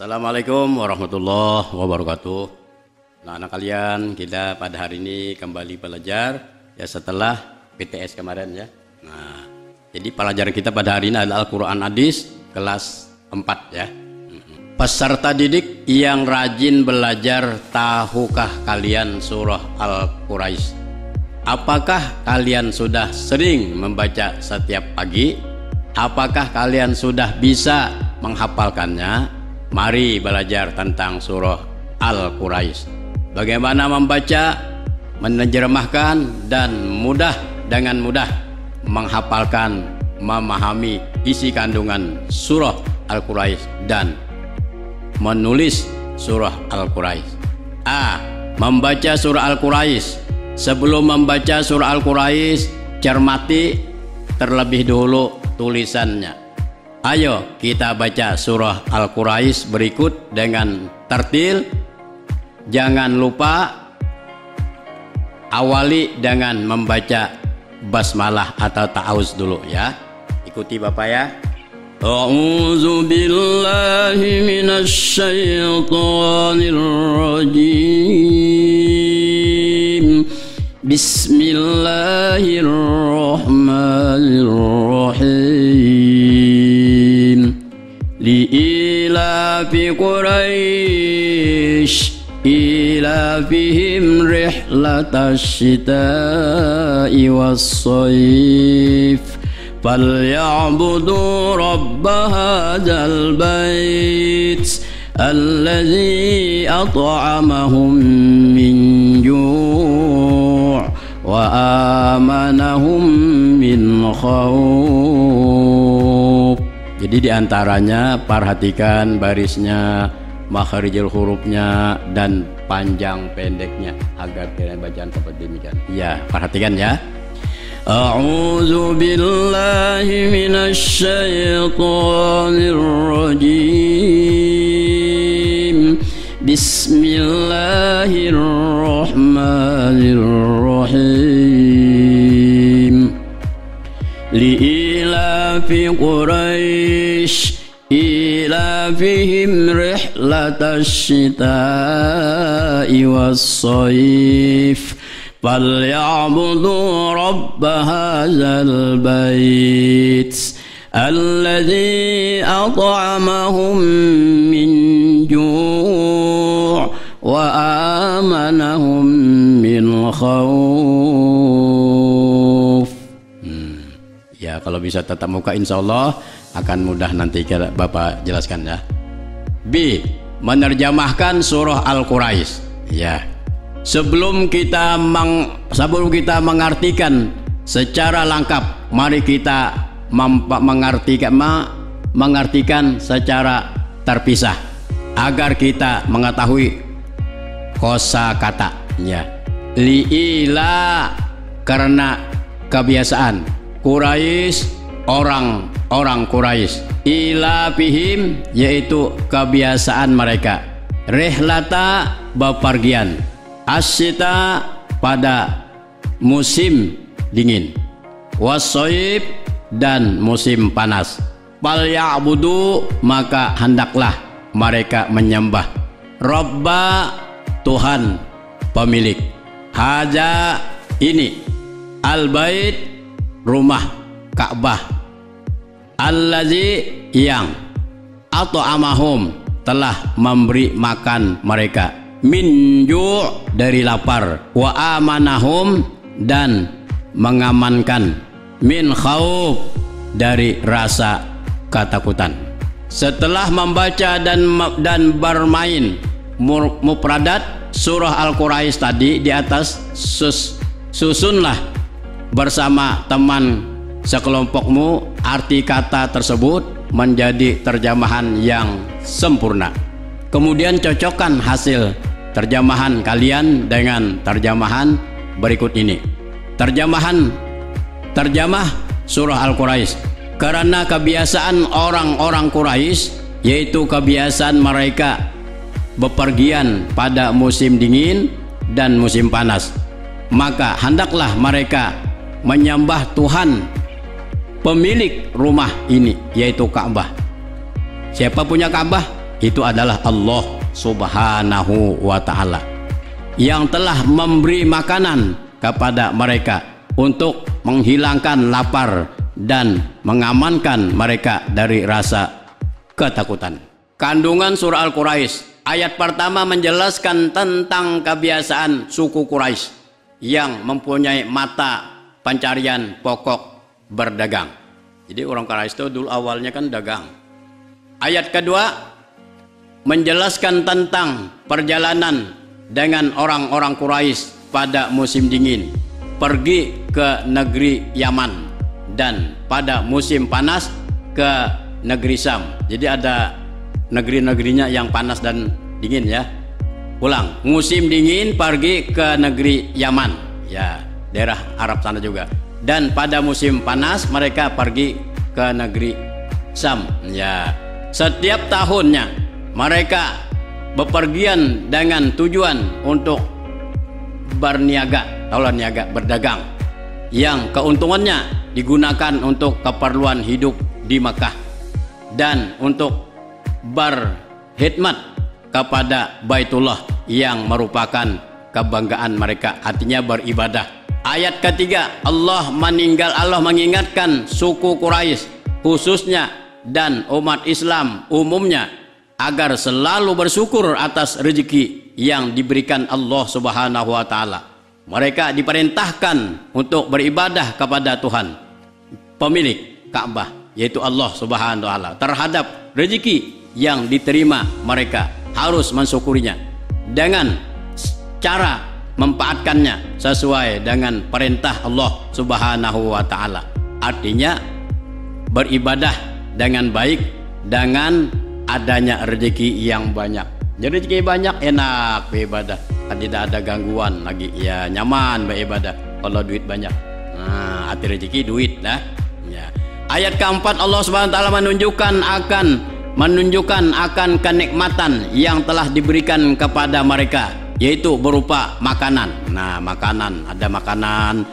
Assalamualaikum warahmatullahi wabarakatuh. Nah, anak kalian, kita pada hari ini kembali belajar ya setelah PTS kemarin ya. Nah, jadi pelajaran kita pada hari ini adalah Al-Quran Hadis kelas 4 ya. Peserta didik yang rajin belajar, tahukah kalian surah Al-Quraisy? Apakah kalian sudah sering membaca setiap pagi? Apakah kalian sudah bisa menghafalkannya? Mari belajar tentang surah Al-Quraisy. Bagaimana membaca, menerjemahkan, dan dengan mudah menghafalkan, memahami isi kandungan surah Al-Quraisy dan menulis surah Al-Quraisy. A. Membaca surah Al-Quraisy. Sebelum membaca surah Al-Quraisy, cermati terlebih dulu tulisannya. Ayo kita baca surah Al-Quraisy berikut dengan tertil. Jangan lupa awali dengan membaca basmalah atau ta'awuz dulu ya. Ikuti Bapak ya. A'udzu billahi minasy syaithanir rajim. Bismillahirrahmanirrahim. Li'ilafi Quraisy ilafihim rihlatash shita'i was-shayf falyabudu rabba hadzal bait alladzi at'amahum min ju' wa amanahum min khauf. Jadi diantaranya perhatikan barisnya, makharijul hurufnya, dan panjang pendeknya agar kalian bacaan seperti demikian. Ya, perhatikan ya. A'udzu billahi minasy syaithanir rajim. Bismillahirrahmanirrahim. Li'ilafi Quraisy ilafihim rihlatash shita'i was-shayf falyabudu rabba hadzal bait alladzi at'amahum min ju' wa amanahum min khauf. Ya, kalau bisa tatap muka insyaallah akan mudah nanti Bapak jelaskan ya. B. Menerjemahkan surah Al-Quraisy. Ya. Sebelum kita mengartikan secara lengkap, mari kita mengartikan secara terpisah agar kita mengetahui kosakatanya. Li'ila karena kebiasaan, Quraisy orang Quraisy, ilafihim yaitu kebiasaan mereka, rihlata bepergian, asyita pada musim dingin, wassoib dan musim panas, falyabudu maka hendaklah mereka menyembah Rabba Tuhan pemilik, haja ini, al-bait rumah Ka'bah, allazi yang at'amahum telah memberi makan mereka, min ju' dari lapar, wa amanahum dan mengamankan, min khauf dari rasa ketakutan. Setelah membaca dan bermain mufradat surah Al-Quraisy tadi di atas, susunlah bersama teman sekelompokmu arti kata tersebut menjadi terjemahan yang sempurna. Kemudian cocokkan hasil terjemahan kalian dengan terjemahan berikut ini. Terjemah surah Al-Quraisy. Karena kebiasaan orang-orang Quraisy, yaitu kebiasaan mereka bepergian pada musim dingin dan musim panas, maka hendaklah mereka menyembah Tuhan pemilik rumah ini, yaitu Ka'bah. Siapa punya Ka'bah? itu adalah Allah Subhanahu wa ta'ala yang telah memberi makanan kepada mereka untuk menghilangkan lapar dan mengamankan mereka dari rasa ketakutan. Kandungan surah Al-Quraisy ayat pertama menjelaskan tentang kebiasaan suku Quraisy yang mempunyai mata pencarian pokok berdagang. Jadi orang Quraisy itu dulu awalnya kan dagang. Ayat kedua menjelaskan tentang perjalanan dengan orang-orang Quraisy pada musim dingin pergi ke negeri Yaman dan pada musim panas ke negeri Syam. Jadi ada negeri-negerinya yang panas dan dingin ya. Ulang, musim dingin pergi ke negeri Yaman, ya daerah Arab sana juga. Dan pada musim panas mereka pergi ke negeri Syam. Ya, setiap tahunnya mereka bepergian dengan tujuan untuk berniaga, taulah niaga, berdagang, yang keuntungannya digunakan untuk keperluan hidup di Makkah dan untuk berkhidmat kepada Baitullah yang merupakan kebanggaan mereka, artinya beribadah. Ayat ketiga, Allah mengingatkan suku Quraisy khususnya dan umat Islam umumnya agar selalu bersyukur atas rezeki yang diberikan Allah Subhanahu wa ta'ala. Mereka diperintahkan untuk beribadah kepada Tuhan pemilik Ka'bah, yaitu Allah Subhanahu wa ta'ala. Terhadap rezeki yang diterima mereka harus mensyukurinya dengan cara memanfaatkannya sesuai dengan perintah Allah Subhanahu wa ta'ala. Artinya beribadah dengan baik dengan adanya rezeki yang banyak. Jadi rezeki banyak enak beribadah, tidak ada gangguan lagi, ya nyaman beribadah kalau duit banyak. Nah, arti rezeki duit lah ya. Ayat keempat, Allah Subhanahu wa ta'ala menunjukkan akan kenikmatan yang telah diberikan kepada mereka, yaitu berupa makanan. Nah, makanan, ada makanan,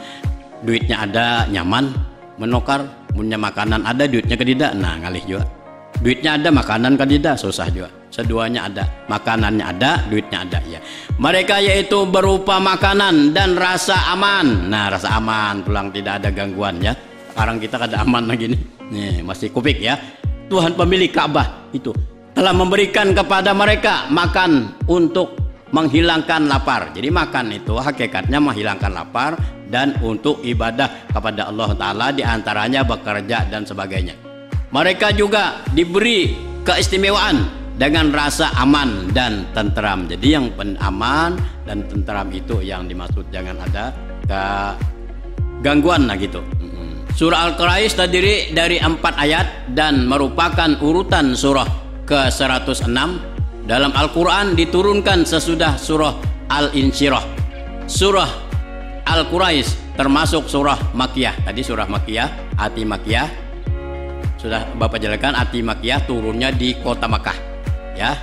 duitnya ada, nyaman, menukar, punya makanan ada, duitnya ketidak, nah ngalih juga. Duitnya ada, makanan ketidak, susah juga. Seduanya ada, makanannya ada, duitnya ada ya. Mereka yaitu berupa makanan dan rasa aman. Nah, rasa aman, pulang tidak ada gangguan ya. Sekarang kita kada aman lagi nih, masih kupik ya. Tuhan pemilik Ka'bah itu telah memberikan kepada mereka makan untuk menghilangkan lapar. Jadi makan itu hakikatnya menghilangkan lapar dan untuk ibadah kepada Allah Ta'ala, diantaranya bekerja dan sebagainya. Mereka juga diberi keistimewaan dengan rasa aman dan tentram. Jadi yang aman dan tentram itu yang dimaksud, jangan ada gangguan lah gitu. Surah Al-Quraisy terdiri dari 4 ayat dan merupakan urutan surah ke-106 dalam Al-Quran, diturunkan sesudah surah Al-Insyirah. Surah Al-Quraisy termasuk surah Makkiyah. Tadi surah Makkiyah, Ati Makkiyah sudah Bapak jelaskan, Ati Makkiyah turunnya di kota Makkah ya.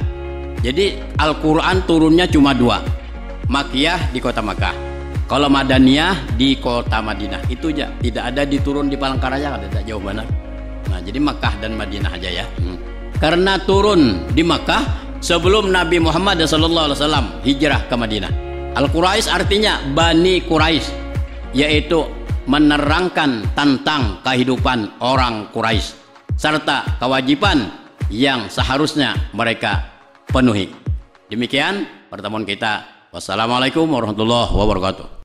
Jadi Al-Quran turunnya cuma 2, Makkiyah di kota Makkah. Kalau Madaniyah di kota Madinah, itu aja, tidak ada diturun di Palangkaraya, ada jauh mana. Nah, jadi Makkah dan Madinah aja ya. Karena turun di Makkah sebelum Nabi Muhammad SAW hijrah ke Madinah. Al-Quraisy artinya Bani Quraisy, yaitu menerangkan tentang kehidupan orang Quraisy serta kewajiban yang seharusnya mereka penuhi. Demikian pertemuan kita. Wassalamualaikum warahmatullahi wabarakatuh.